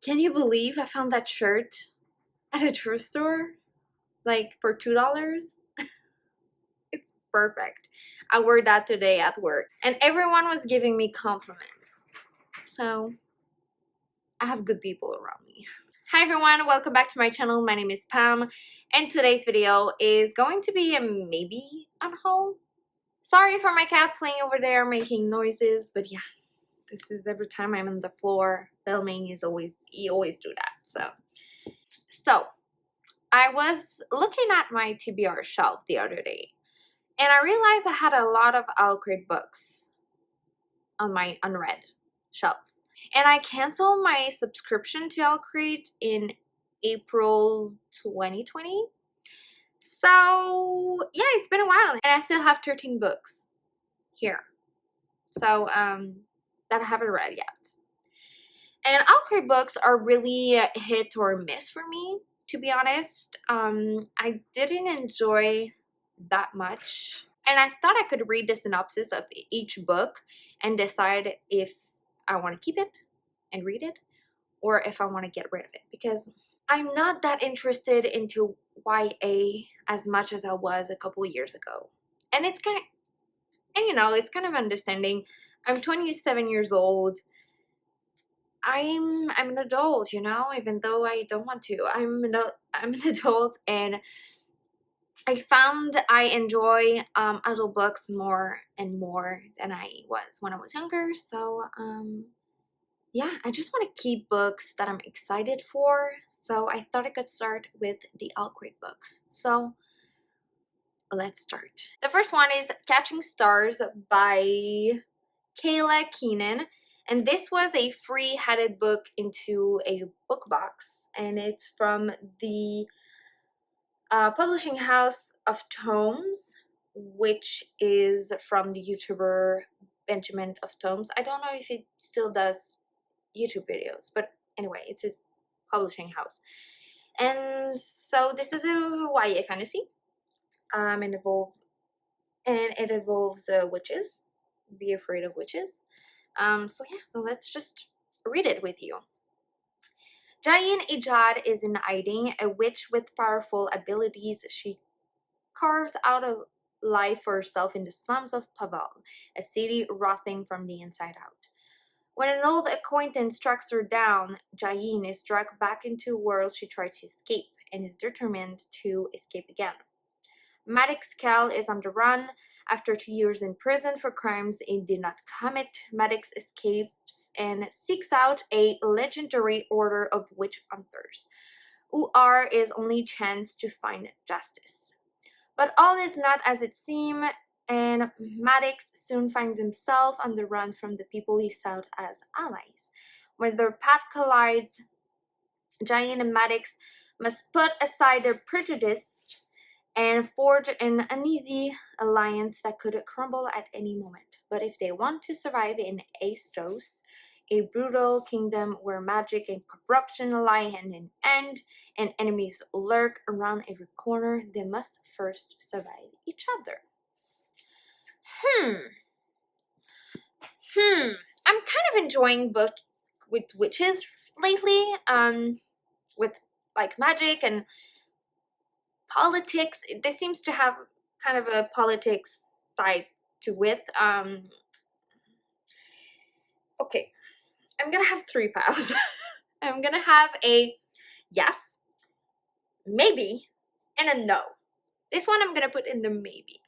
Can you believe I found that shirt at a thrift store? Like for $2? It's perfect. I wore that today at work and everyone was giving me compliments. So I have good people around me. Hi everyone, welcome back to my channel. My name is Pam and today's video is going to be a maybe unhaul. Sorry for my cat playing over there making noises, but yeah, this is every time I'm on the floor filming you always do that. So I was looking at my TBR shelf the other day and I realized I had a lot of Owlcrate books on my unread shelves. And I canceled my subscription to Owlcrate in April 2020. So yeah, it's been a while and I still have 13 books here. So that I haven't read yet. And Owlcrate books are really hit or miss for me, to be honest. I didn't enjoy that much. And I thought I could read the synopsis of each book and decide if I want to keep it and read it or if I want to get rid of it, because I'm not that interested into YA as much as I was a couple years ago. And it's kind of, and you know, it's kind of understanding. I'm 27 years old. I'm an adult, you know, even though I don't want to. I'm an adult, and I found I enjoy adult books more and more than I was when I was younger. So yeah, I just want to keep books that I'm excited for. So I thought I could start with the Owlcrate books. So let's start. The first one is Catching Stars by Kayla Keenan. And this was a free-headed book into a book box. And it's from the publishing house of Tomes, which is from the YouTuber Benjamin of Tomes. I don't know if it still does YouTube videos, but anyway, it's his publishing house. And so this is a YA fantasy. And it involves witches. Be afraid of witches. So yeah, so let's just read it with you. Jayin Ijad is in hiding, a witch with powerful abilities. She carves out a life for herself in the slums of Paval, a city rotting from the inside out. When an old acquaintance tracks her down, Jayin is dragged back into a world she tried to escape and is determined to escape again. Maddox Cal is on the run. After 2 years in prison for crimes he did not commit, Maddox escapes and seeks out a legendary order of witch hunters, who are his only chance to find justice. But all is not as it seems, and Maddox soon finds himself on the run from the people he saw as allies. When their path collides, Jayin and Maddox must put aside their prejudice and forge an uneasy alliance that could crumble at any moment. But if they want to survive in Astos, a brutal kingdom where magic and corruption lie hand in hand and enemies lurk around every corner, they must first survive each other. I'm kind of enjoying books with witches lately, with like magic and politics. This seems to have kind of a politics side to it. Okay, I'm gonna have 3 piles. I'm gonna have a yes, maybe, and a no. This one I'm gonna put in the maybe.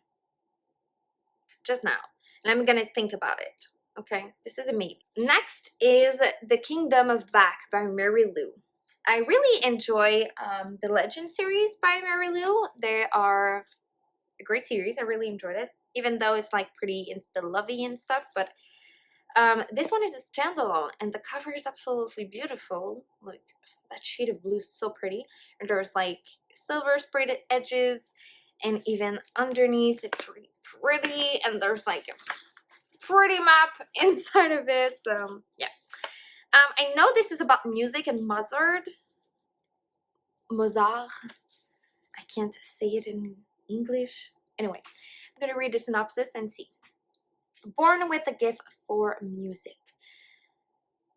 Just now. And I'm gonna think about it. Okay, this is a maybe. Next is The Kingdom of Back by Mary Lou. I really enjoy the Legend series by Mary Lou. They are a great series. I really enjoyed it, even though it's like pretty insta-lovey and stuff. But this one is a standalone, and the cover is absolutely beautiful. Like, that shade of blue is so pretty. And there's like silver sprayed edges, and even underneath it's really pretty. And there's like a pretty map inside of it. So yeah. I know this is about music and Mozart. I can't say it in English. Anyway, I'm going to read the synopsis and see. Born with a gift for music,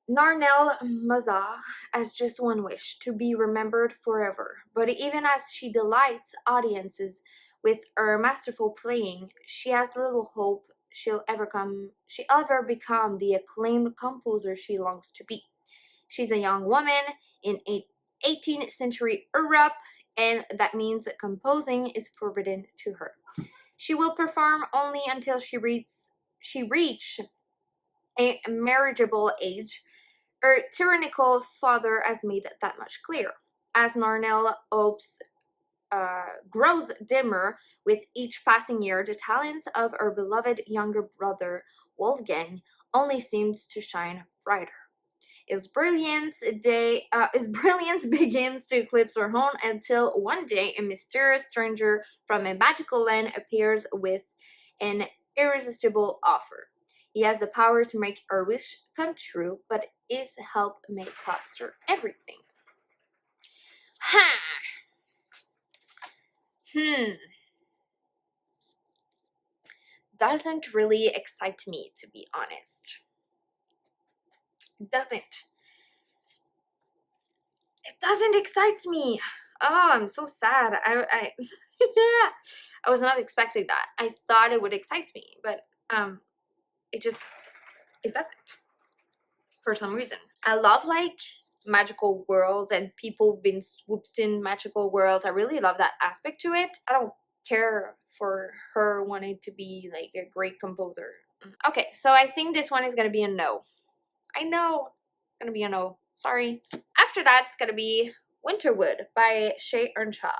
Narnel Mazar has just one wish, to be remembered forever. But even as she delights audiences with her masterful playing, she has little hope she'll ever become the acclaimed composer she longs to be. She's a young woman in 18th century Europe, and that means that composing is forbidden to her. She will perform only until she reach a marriageable age. Her tyrannical father has made that much clear. As Narnell hopes grows dimmer with each passing year, the talents of her beloved younger brother Wolfgang only seems to shine brighter. His brilliance begins to eclipse her own until one day a mysterious stranger from a magical land appears with an irresistible offer. He has the power to make her wish come true, but his help may cost her everything. Ha! Doesn't really excite me, to be honest. It doesn't excite me. Oh, I'm so sad. I I was not expecting that. I thought it would excite me, but it doesn't, for some reason. I love like magical worlds and people being swooped in magical worlds. I really love that aspect to it. I don't care for her wanting to be like a great composer. Okay, so I think this one is gonna be a no. I know it's gonna be a no. Sorry. After that, it's gonna be Winterwood by Shay Earnshaw.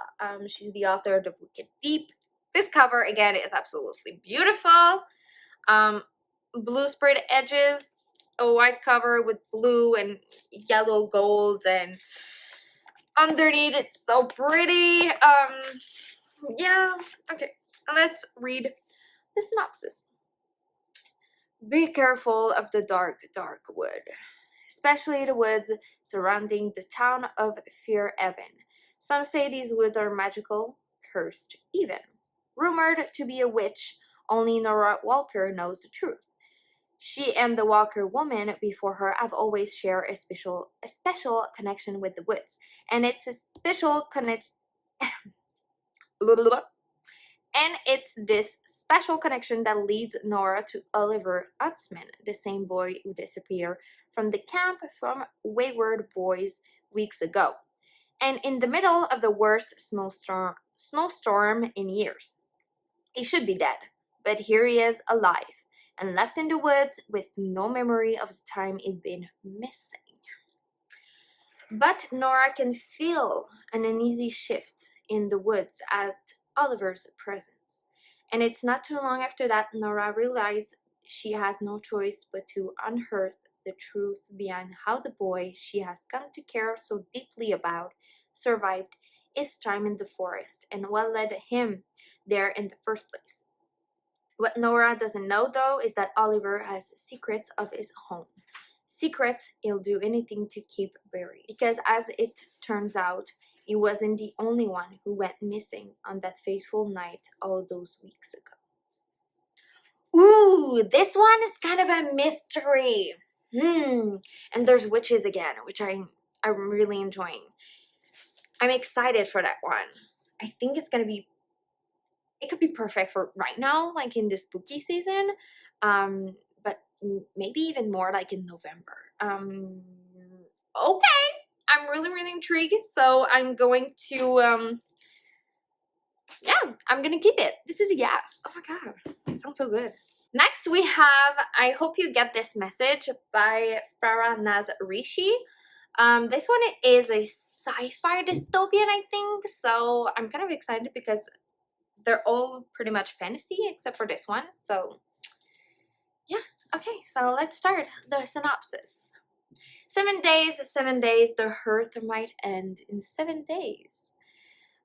She's the author of The Wicked Deep. This cover again is absolutely beautiful. Blue sprayed edges, a white cover with blue and yellow gold, and underneath it's so pretty. Yeah, okay, let's read the synopsis. Be careful of the dark wood, especially the woods surrounding the town of Fairhaven. Some say these woods are magical, cursed even. Rumored to be a witch, only Nora Walker knows the truth. She and the Walker woman before her have always shared a special connection with the woods, and it's a special connection. And it's this special connection that leads Nora to Oliver Huntsman, the same boy who disappeared from the camp from Wayward Boys weeks ago, and in the middle of the worst snowstorm in years. He should be dead, but here he is alive and left in the woods with no memory of the time he'd been missing. But Nora can feel an uneasy shift in the woods at Oliver's presence, and it's not too long after that Nora realizes she has no choice but to unearth the truth behind how the boy she has come to care so deeply about survived his time in the forest and what led him there in the first place. What Nora doesn't know, though, is that Oliver has secrets of his own. Secrets he'll do anything to keep buried. Because as it turns out, he wasn't the only one who went missing on that fateful night all those weeks ago. Ooh, this one is kind of a mystery. And there's witches again, which I'm really enjoying. I'm excited for that one. I think it could be perfect for right now, like in the spooky season, but maybe even more like in November. Okay, I'm really intrigued, so I'm going to I'm gonna keep it. This is a yes. Oh my god, it sounds so good. Next we have I Hope You Get This Message by Farah Naz Rishi. This one is a sci-fi dystopian, I think, so I'm kind of excited because they're all pretty much fantasy except for this one. So yeah, okay, so let's start the synopsis. 7 days, the earth might end in 7 days.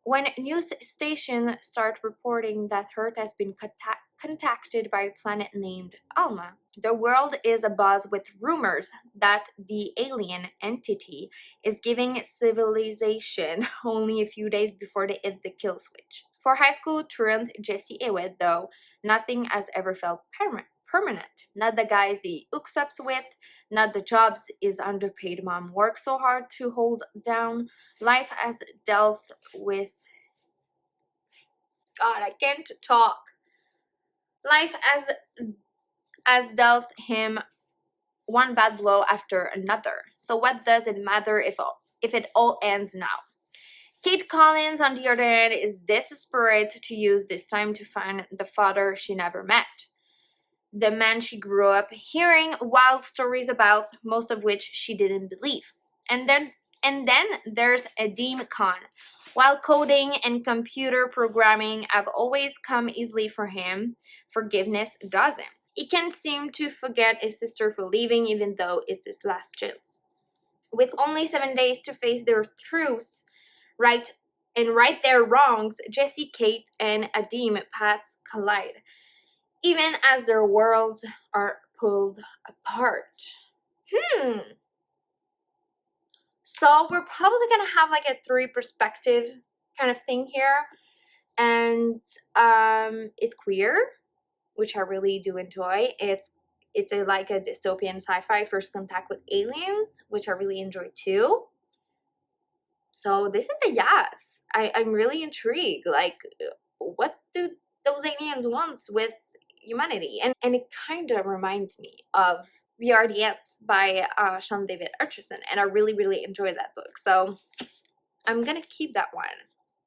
When news stations start reporting that Earth has been contacted by a planet named Alma, the world is abuzz with rumors that the alien entity is giving civilization only a few days before they hit the kill switch. For high school truant Jesse Ewed, though, nothing has ever felt permanent. Not the guys he hooks up with, Not the jobs his underpaid mom works so hard to hold down. Life has dealt with. God, I can't talk. Life has dealt him one bad blow after another. So what does it matter if it all ends now? Kate Collins, on the other hand, is desperate to use this time to find the father she never met. The man she grew up hearing wild stories about, most of which she didn't believe. And then there's Adim Khan. While coding and computer programming have always come easily for him, forgiveness doesn't. He can't seem to forget his sister for leaving, even though it's his last chance. With only 7 days to face their truths, right their wrongs, Jesse, Kate, and Adim paths collide, even as their worlds are pulled apart. So we're probably gonna have like a three perspective kind of thing here, and it's queer, which I really do enjoy. It's like a dystopian sci-fi first contact with aliens, which I really enjoy too. So this is a yes. I'm really intrigued. Like, what do those aliens want with humanity? And it kind of reminds me of We Are the Ants by Sean David Archerson, and I really, really enjoyed that book. So I'm gonna keep that one.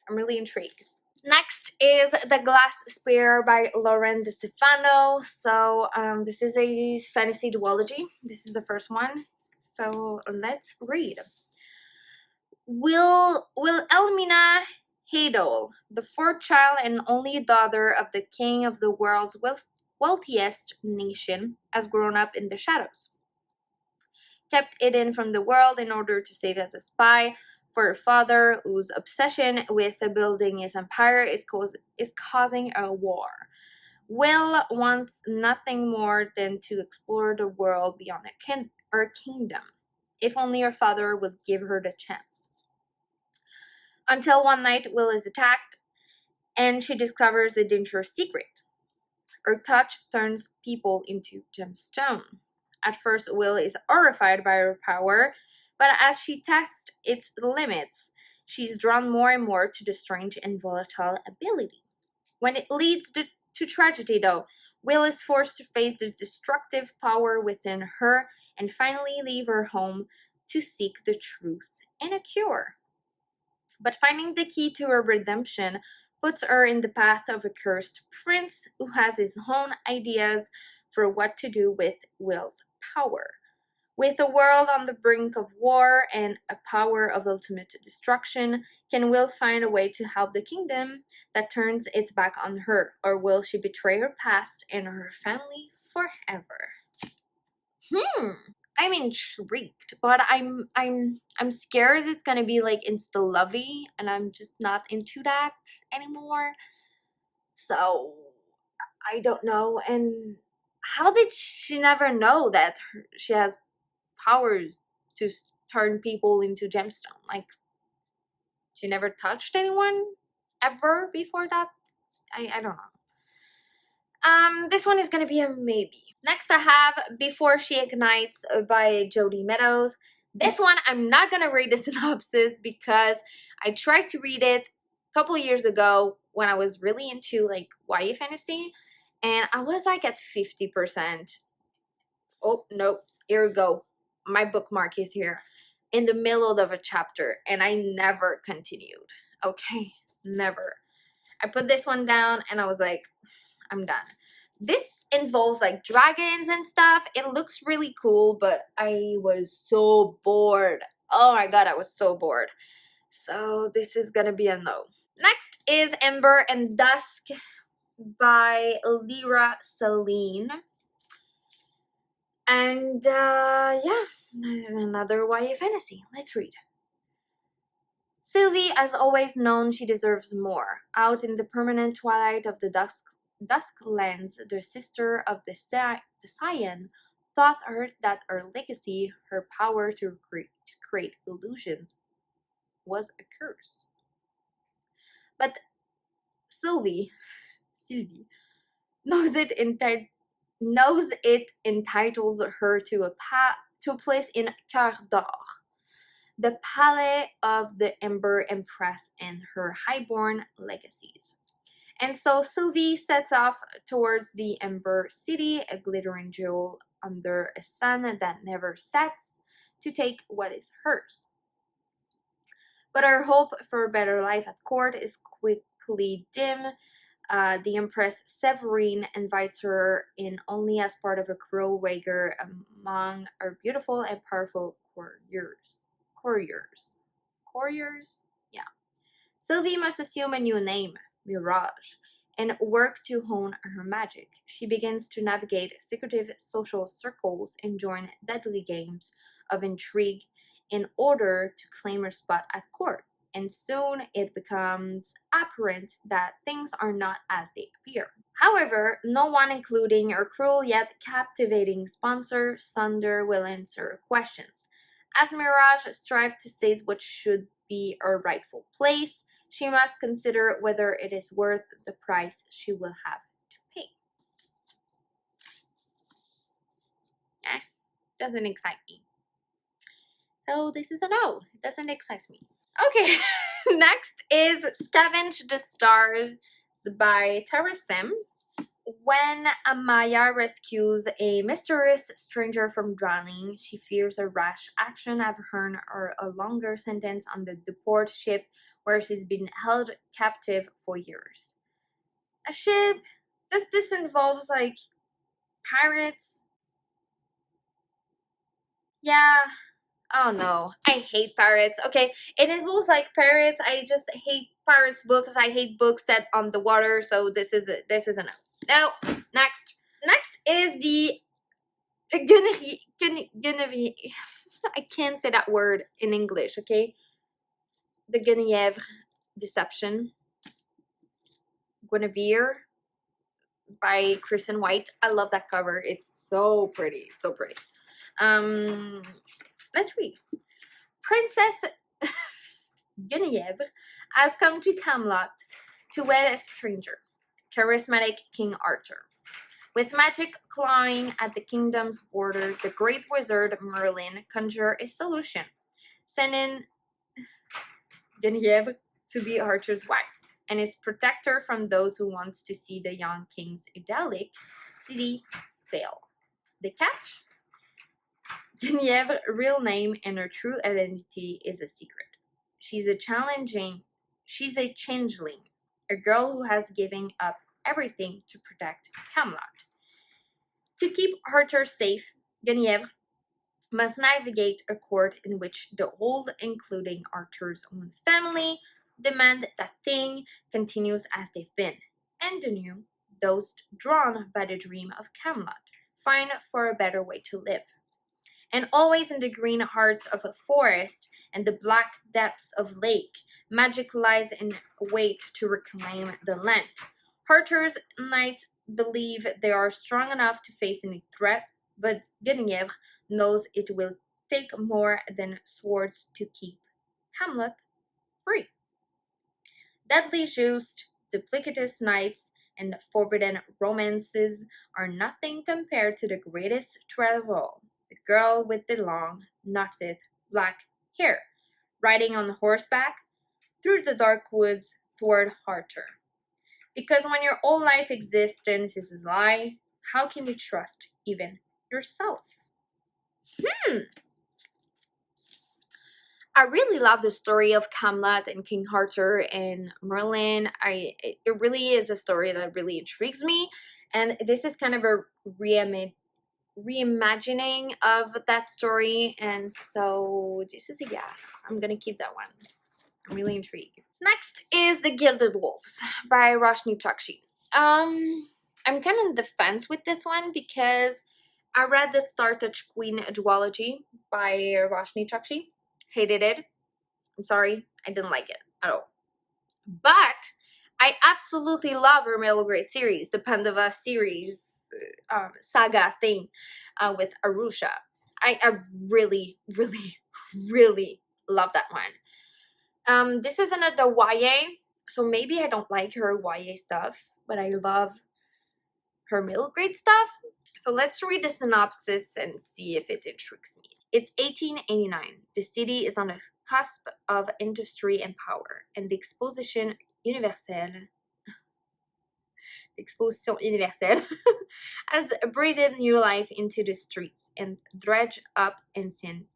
I'm really intrigued. Next is The Glass Sphere by Lauren DeStefano. So this is a fantasy duology. This is the first one. So let's read. Wilhelmina Hadol, the fourth child and only daughter of the king of the world's wealthiest nation, has grown up in the shadows. Kept hidden from the world in order to save as a spy for her father, whose obsession with building his empire is causing a war. Will wants nothing more than to explore the world beyond her kingdom, if only her father would give her the chance. Until one night, Will is attacked, and she discovers a dangerous secret. Her touch turns people into gemstone. At first, Will is horrified by her power, but as she tests its limits, she's drawn more and more to the strange and volatile ability. When it leads to tragedy, though, Will is forced to face the destructive power within her and finally leave her home to seek the truth and a cure. But finding the key to her redemption puts her in the path of a cursed prince who has his own ideas for what to do with Will's power. With a world on the brink of war and a power of ultimate destruction, can Will find a way to help the kingdom that turns its back on her, or will she betray her past and her family forever? I'm intrigued, but I'm scared it's gonna be like insta lovey, and I'm just not into that anymore. So I don't know. And how did she never know that she has powers to turn people into gemstone? Like, she never touched anyone ever before that. I don't know. This one is gonna be a maybe. Next I have Before She Ignites by Jody Meadows. This one I'm not gonna read the synopsis because I tried to read it a couple of years ago when I was really into like YA fantasy, and I was like at 50%. Oh no, here we go. My bookmark is here in the middle of a chapter, and I never continued. Okay, never. I put this one down and I was like, I'm done. This involves like dragons and stuff. It looks really cool, but I was so bored. Oh my god, I was so bored. So this is gonna be a no. Next is Ember and Dusk by Lyra Celine. And yeah, another YA fantasy. Let's read. Sylvie has always known she deserves more. Out in the permanent twilight of the Dusklands, the sister of the Cyan thought that her legacy, her power to create illusions, was a curse. But Sylvie knows it entitles her to took place in Cœur d'Or, the Palais of the Ember Empress and her highborn legacies. And so Sylvie sets off towards the Ember City, a glittering jewel under a sun that never sets, to take what is hers. But her hope for a better life at court is quickly dim. The Empress Severine invites her in only as part of a cruel wager among her beautiful and powerful couriers? Yeah. Sylvie must assume a new name, Mirage, and work to hone her magic. She begins to navigate secretive social circles and join deadly games of intrigue in order to claim her spot at court. And soon it becomes apparent that things are not as they appear. However, no one, including her cruel yet captivating sponsor, Sunder, will answer her questions. As Mirage strives to seize what should be her rightful place, she must consider whether it is worth the price she will have to pay. Doesn't excite me. So this is a no. It doesn't excite me. Okay, next is Scavenge the Stars by Tarasim. When Amaya rescues a mysterious stranger from drowning, she fears a rash action have earned her a longer sentence on the deport ship where she's been held captive for years. A ship? Does this involve, like, pirates? Yeah. Oh no, I hate pirates. Okay, it involves like pirates. I just hate pirates books. I hate books set on the water. So this is a no. No. Next. Next is the guineave. I can't say that word in English. Okay. The Guineave Deception. Guinevere by Kristen White. I love that cover. It's so pretty. It's so pretty. Let's read. Princess Guinevere has come to Camelot to wed a stranger, charismatic King Arthur. With magic clawing at the kingdom's border, the great wizard Merlin conjured a solution, sending Guinevere to be Arthur's wife and his protector from those who want to see the young king's idyllic city fail. The catch? Guinevere's real name and her true identity is a secret. She's a changeling, a girl who has given up everything to protect Camelot. To keep Arthur safe, Guinevere must navigate a court in which the old, including Arthur's own family, demand that things continues as they've been, and the new, those drawn by the dream of Camelot, find for a better way to live. And always in the green hearts of a forest and the black depths of lake, magic lies in wait to reclaim the land. Arthur's knights believe they are strong enough to face any threat, but Guinevere knows it will take more than swords to keep Camelot free. Deadly juiced, duplicitous knights, and forbidden romances are nothing compared to the greatest threat of all. The girl with the long, knotted, black hair, riding on horseback through the dark woods toward Arthur. Because when your whole life existence is a lie, how can you trust even yourself? I really love the story of Camelot and King Arthur and Merlin. It really is a story that really intrigues me, and this is kind of a reimagining of that story, and so this is a yes. I'm gonna keep that one. I'm really intrigued. Next is The Gilded Wolves by Roshni Chokshi. I'm kind of on the fence with this one because I read the Star Touch Queen duology by Roshni Chokshi. Hated it. I'm sorry, I didn't like it at all. But I absolutely love her middle grade series, the Pandava series saga thing with Arusha. I really, really, really love that one. This is another YA, so maybe I don't like her YA stuff, but I love her middle grade stuff. So let's read the synopsis and see if it intrigues me. It's 1889. The city is on the cusp of industry and power, and the Exposition Universelle has breathed new life into the streets and dredged up ancient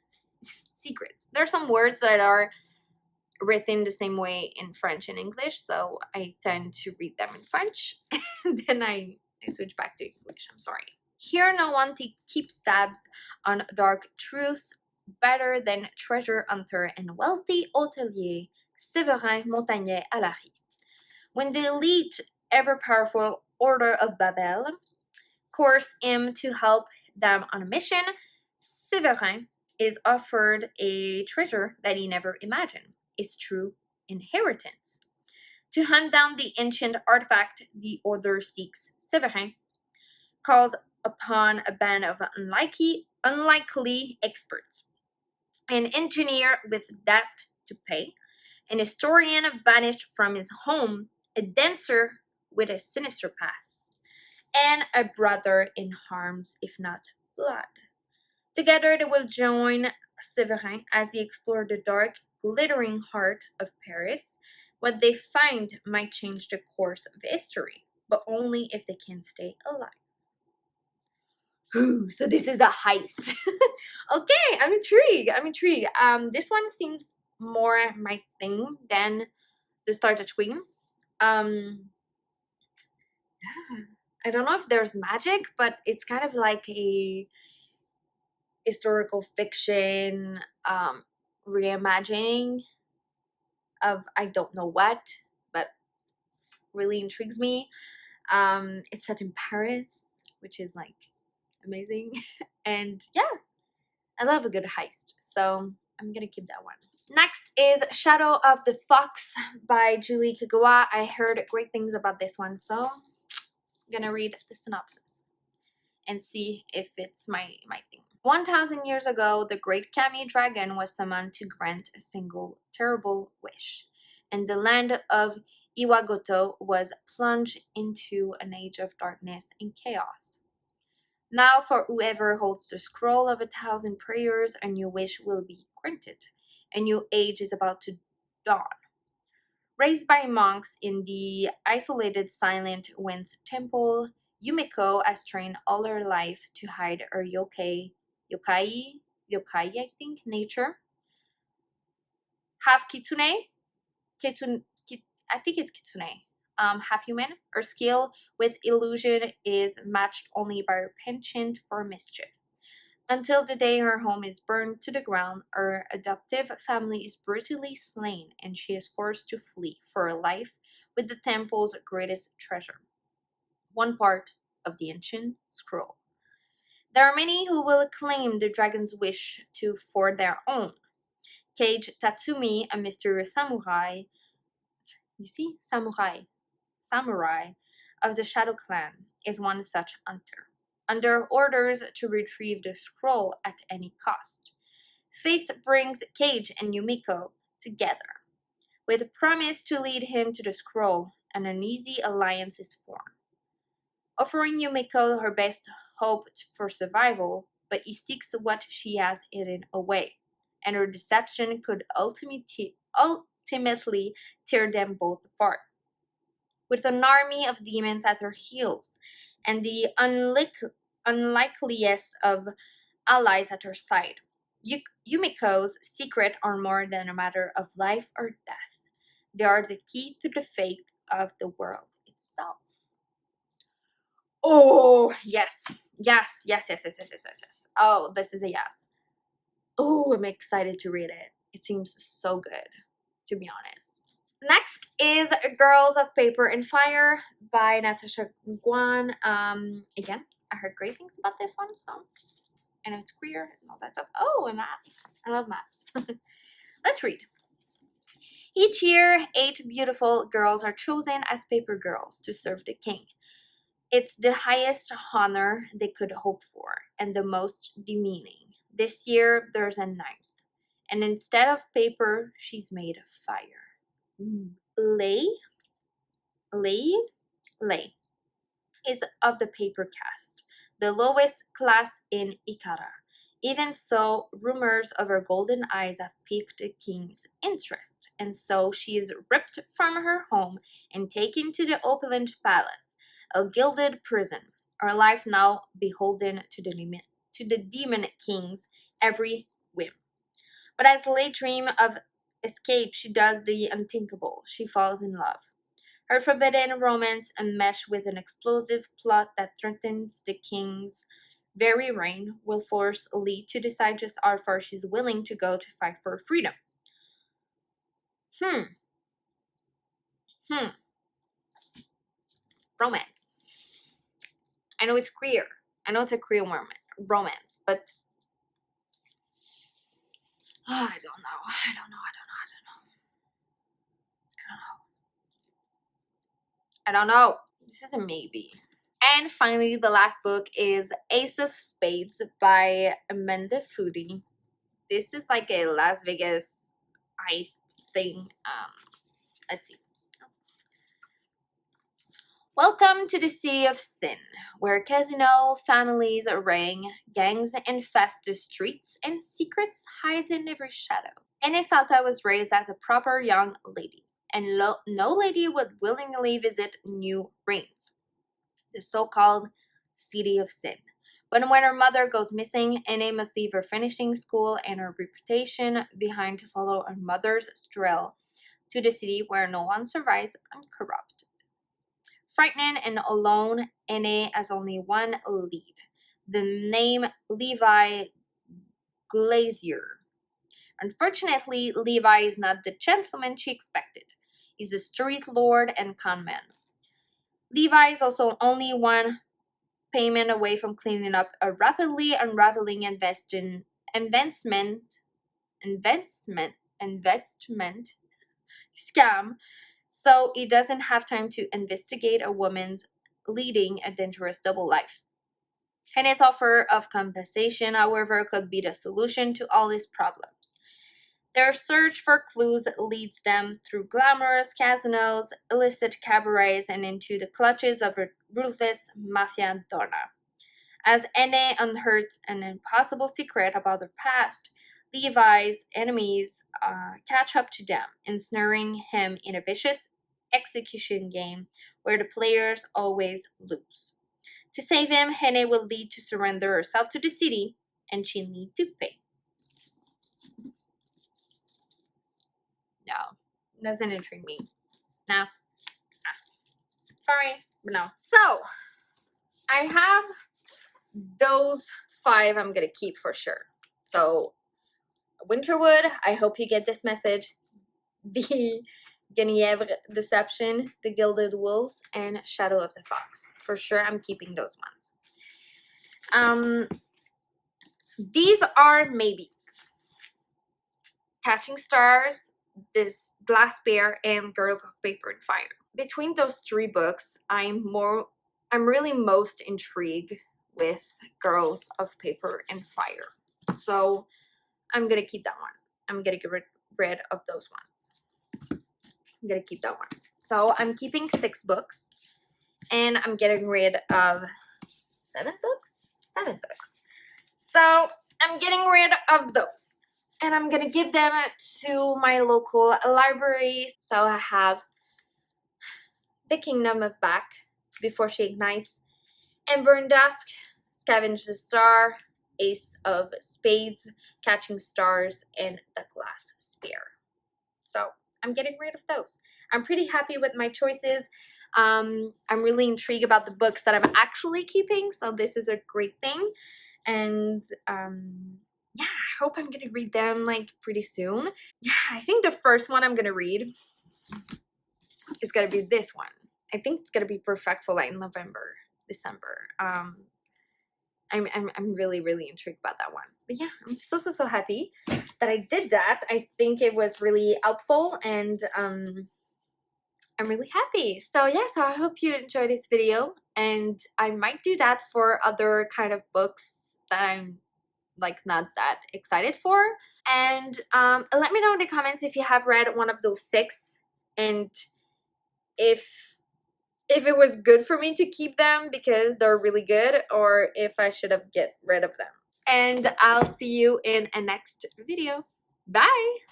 secrets. There are some words that are written the same way in French and English, so I tend to read them in French and then I switch back to English. I'm sorry. Here, no one keeps tabs on dark truths better than treasure hunter and wealthy hotelier Séverin Montagnet à la Rie. When the elite, ever powerful Order of Babel coerce him to help them on a mission, Séverin is offered a treasure that he never imagined, his true inheritance. To hunt down the ancient artifact the Order seeks, Séverin calls upon a band of unlikely experts, an engineer with debt to pay, an historian banished from his home, a dancer with a sinister past, and a brother in harms, if not blood. Together they will join Séverin as he explores the dark, glittering heart of Paris. What they find might change the course of history, but only if they can stay alive. Ooh, so this is a heist. Okay, I'm intrigued. This one seems more my thing than the Started Queen. Yeah. I don't know if there's magic, but it's kind of like a historical fiction reimagining of I don't know what, but really intrigues me. It's set in Paris, which is like amazing. And yeah, I love a good heist. So I'm gonna keep that one. Next is Shadow of the Fox by Julie Kagawa. I heard great things about this one, so I'm gonna read the synopsis and see if it's my thing. 1,000 years ago, the great Kami dragon was summoned to grant a single terrible wish, and the land of Iwagoto was plunged into an age of darkness and chaos. Now, for whoever holds the scroll of 1,000 prayers, a new wish will be granted. A new age is about to dawn. Raised by monks in the isolated Silent Winds Temple, Yumiko has trained all her life to hide her yokai, I think, nature. Half kitsune, I think it's kitsune, half human. Her skill with illusion is matched only by her penchant for mischief. Until the day her home is burned to the ground, her adoptive family is brutally slain, and she is forced to flee for her life with the temple's greatest treasure, one part of the ancient scroll. There are many who will claim the dragon's wish for their own. Kage Tatsumi, a mysterious samurai, samurai of the Shadow Clan, is one such hunter, under orders to retrieve the scroll at any cost. Faith brings Kage and Yumiko together. With a promise to lead him to the scroll, an uneasy alliance is formed. Offering Yumiko her best hope for survival, but he seeks what she has hidden away, and her deception could ultimately tear them both apart. With an army of demons at her heels, and the unlikeliest of allies at her side, Yumiko's secrets are more than a matter of life or death. They are the key to the fate of the world itself. Oh, yes. Oh, this is a yes. Oh, I'm excited to read it. It seems so good, to be honest. Next is Girls of Paper and Fire by Natasha Guan. Again, I heard great things about this one, so I know it's queer and all that stuff. Oh, and math. I love maths. Let's read. Each year, 8 beautiful girls are chosen as paper girls to serve the king. It's the highest honor they could hope for, and the most demeaning. This year, there's a 9th, and instead of paper, she's made of fire. Lay. is of the paper caste, the lowest class in Ikara. Even so, rumors of her golden eyes have piqued the king's interest, and so she is ripped from her home and taken to the opulent palace, a gilded prison, her life now beholden to the demon king's every whim. But as late dream of escape, she does the unthinkable. She falls in love. Her forbidden romance enmeshed with an explosive plot that threatens the king's very reign will force Lee to decide just how far she's willing to go to fight for freedom. Hmm. Romance. I know it's queer. I know it's a queer romance, but I don't know. I don't know. This is a maybe. And finally, the last book is Ace of Spades by Amanda Foodie. This is like a Las Vegas heist thing. Let's see. Welcome to the city of sin, where casino families ring, gangs infest the streets, and secrets hide in every shadow. Enisalta was raised as a proper young lady, and no lady would willingly visit New Reigns, the so-called city of sin. But when her mother goes missing, Ene must leave her finishing school and her reputation behind to follow her mother's trail to the city where no one survives uncorrupted. Frightened and alone, Ene has only one lead, the name Levi Glazier. Unfortunately, Levi is not the gentleman she expected. He's a street lord and conman. Levi is also only one payment away from cleaning up a rapidly unraveling investment scam, so he doesn't have time to investigate a woman's leading a dangerous double life. And his offer of compensation, however, could be the solution to all his problems. Their search for clues leads them through glamorous casinos, illicit cabarets, and into the clutches of a ruthless mafia donna. As Ene unearths an impossible secret about their past, Levi's enemies catch up to them, ensnaring him in a vicious execution game where the players always lose. To save him, Ene will need to surrender herself to the city, and she'll need to pay. No, doesn't intrigue me. No. Sorry, but no. So, I have those 5 I'm going to keep for sure. So, Winterwood, I hope you get this message. The Guineave Deception, The Gilded Wolves, and Shadow of the Fox. For sure, I'm keeping those ones. These are maybes. Catching Stars, This Glass Bear, and Girls of Paper and Fire. Between those 3 books, I'm really most intrigued with Girls of Paper and Fire. So I'm gonna keep that one. I'm gonna get rid of those ones. I'm gonna keep that one. So I'm keeping 6 books, and I'm getting rid of 7 books. 7 books. So I'm getting rid of those, and I'm gonna give them to my local library. So I have The Kingdom of Back, Before She Ignites, Ember and Dusk, Scavenge the Star, Ace of Spades, Catching Stars, and The Glass Spear. So I'm getting rid of those. I'm pretty happy with my choices. I'm really intrigued about the books that I'm actually keeping, so this is a great thing. And yeah, I hope I'm gonna read them like pretty soon. Yeah, I think the first one I'm gonna read is gonna be this one. I think it's gonna be perfect for like November, December. I'm really intrigued about that one. But yeah, I'm so happy that I did that. I think it was really helpful, and I'm really happy. So yeah, so I hope you enjoyed this video, and I might do that for other kind of books that I'm like not that excited for. And let me know in the comments if you have read one of those 6, and if if it was good for me to keep them because they're really good, or if I should have get rid of them. And I'll see you in a next video. Bye!